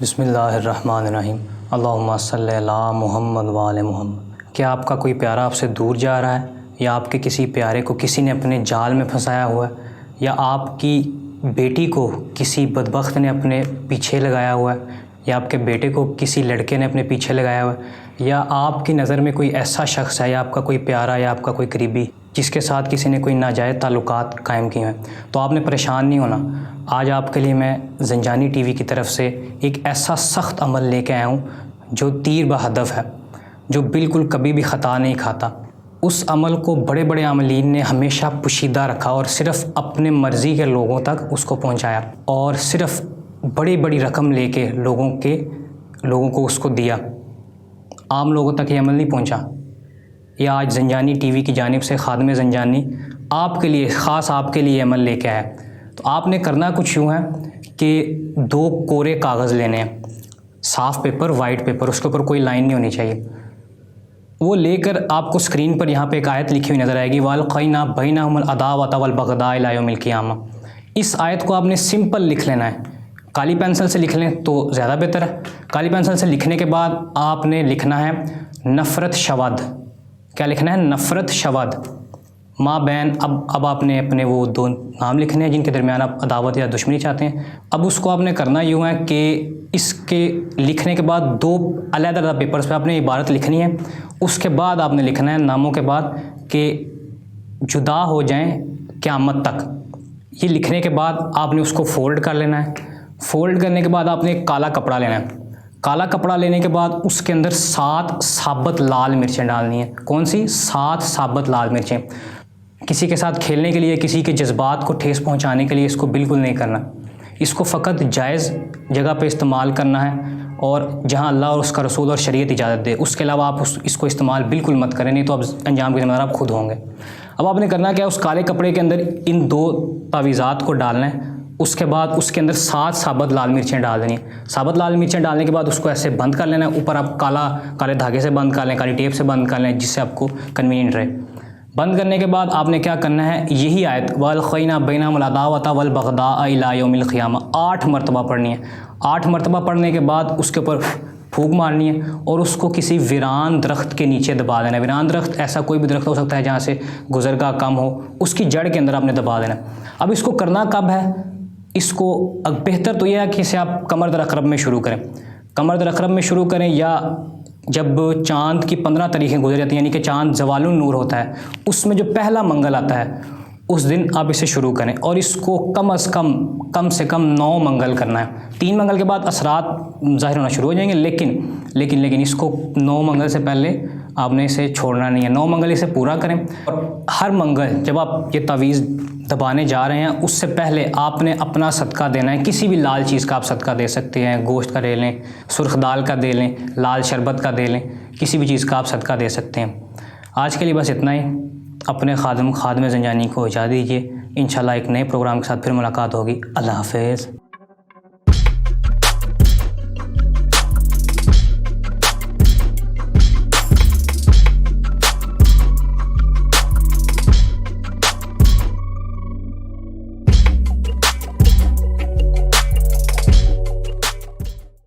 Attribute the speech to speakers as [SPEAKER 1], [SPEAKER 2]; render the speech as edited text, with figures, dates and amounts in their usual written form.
[SPEAKER 1] बिस्मिल्लाहिर्रहमानिर्रहीम। अल्लाहुम्मा सल्लि अला मुहम्मद व आले मुहम्मद। क्या आपका कोई प्यारा आपसे दूर जा रहा है, या आपके किसी प्यारे को किसी ने अपने जाल में फंसाया हुआ है, या आपकी बेटी को किसी बदबख्त ने अपने पीछे लगाया हुआ है, या आपके बेटे को किसी लड़के ने अपने पीछे लगाया हुआ है, या आपकी नज़र में कोई ऐसा शख्स है या आपका कोई प्यारा या आपका कोई करीबी जिसके साथ किसी ने कोई नाजायज़ ताल्लुकात कायम किए हैं, तो आपने परेशान नहीं होना। आज आपके लिए मैं ज़ंजानी टीवी की तरफ से एक ऐसा सख्त अमल लेके आया हूँ जो तीर बहदफ है, जो बिल्कुल कभी भी ख़ता नहीं खाता। उस अमल को बड़े बड़े आमलीन ने हमेशा पोशीदा रखा और सिर्फ़ अपने मर्ज़ी के लोगों तक उसको पहुँचाया, और सिर्फ़ बड़ी बड़ी रकम लेके लोगों को उसको दिया। आम लोगों तक ये अमल नहीं पहुँचा। यह आज ज़ंजानी टीवी की जानिब से खादिम ज़ंजानी आपके लिए, ख़ास आपके लिए अमल लेके आया। तो आपने करना कुछ यूँ है कि 2 कोरे कागज़ लेने हैं, साफ़ पेपर, वाइट पेपर, उसके ऊपर कोई लाइन नहीं होनी चाहिए। वो लेकर आपको स्क्रीन पर यहाँ पे एक आयत लिखी हुई नज़र आएगी, वअल्क़ैना बैनहुमुल अदावत वल बग़दा इला यौमिल क़ियामा। इस आयत को आपने सिंपल लिख लेना है। काली पेंसिल से लिख लें तो ज़्यादा बेहतर है। काली पेंसिल से लिखने के बाद आपने लिखना है नफ़रत शवद। क्या लिखना है? नफ़रत शवद माँ बैन। अब आपने अपने वो 2 नाम लिखने हैं जिनके दरमियान आप अदावत या दुश्मनी चाहते हैं। अब उसको आपने करना यूँ है कि इसके लिखने के बाद 2 अलग-अलग पेपर्स पे आपने इबारत लिखनी है। उसके बाद आपने लिखना है नामों के बाद कि जुदा हो जाएं क़यामत तक। ये लिखने के बाद आपने उसको फ़ोल्ड कर लेना है। फ़ोल्ड करने के बाद आपने एक काला कपड़ा लेना है। काला कपड़ा लेने के बाद उसके अंदर 7 साबुत लाल मिर्चें डालनी है। कौन सी? 7 साबुत लाल मिर्चें। किसी के साथ खेलने के लिए, किसी के जज्बात को ठेस पहुंचाने के लिए इसको बिल्कुल नहीं करना। इसको फ़कत जायज़ जगह पे इस्तेमाल करना है, और जहां अल्लाह और उसका रसूल और शरीयत इजाज़त दे, उसके अलावा आप इसको इस्तेमाल बिल्कुल मत करें, नहीं तो अब अंजाम के ज़िम्मेदार आप खुद होंगे। अब आपने करना क्या है, उस काले कपड़े के अंदर इन 2 तावीज़ात को डालना है। उसके बाद उसके अंदर 7 साबुत लाल मिर्चें डाल देनी है। साबुत लाल मिर्चें डालने के बाद उसको ऐसे बंद कर लेना है। ऊपर आप काले धागे से बंद कर लें, काली टेप से बंद कर लें, जिससे आपको कन्वीनियंट रहे। बंद करने के बाद आपने क्या करना है, यही आयत वअल्क़ैना बैनहुमुल अदावत वल बग़दा इला यौमिल क़ियामा 8 मरतबा पढ़नी है। 8 मरतबा पढ़ने के बाद उसके ऊपर फूंक मारनी है और उसको किसी वीरान दरख्त के नीचे दबा देना है। वीरान दरख्त ऐसा कोई भी दरख्त हो सकता है जहाँ से गुज़रगा कम हो, उसकी जड़ के अंदर आपने दबा देना है। अब इसको करना कब है? इसको बेहतर तो यह है कि इसे आप कमर दर अक़रब में शुरू करें। कमर दर अक़रब में शुरू करें, या जब चाँद की 15 तारीखें गुजर जाती हैं, यानी कि चाँद ज़वालुन नूर होता है, उसमें जो पहला मंगल आता है उस दिन आप इसे शुरू करें, और इसको कम से कम 9 मंगल करना है। 3 मंगल के बाद असरात ज़ाहिर होना शुरू हो जाएंगे, लेकिन इसको 9 मंगल से पहले आपने इसे छोड़ना नहीं है। 9 मंगल इसे पूरा करें, और हर मंगल जब आप ये तावीज़ दबाने जा रहे हैं उससे पहले आपने अपना सदका देना है। किसी भी लाल चीज़ का आप सदका दे सकते हैं, गोश्त का दे लें, सुर्ख दाल का दे लें, लाल शरबत का दे लें, किसी भी चीज़ का आप सदका दे सकते हैं। आज के लिए बस इतना ही। अपने खादिम ज़ंजानी को इजाज़त दीजिए। इंशाल्लाह एक नए प्रोग्राम के साथ फिर मुलाकात होगी। अल्लाह हाफ़िज़।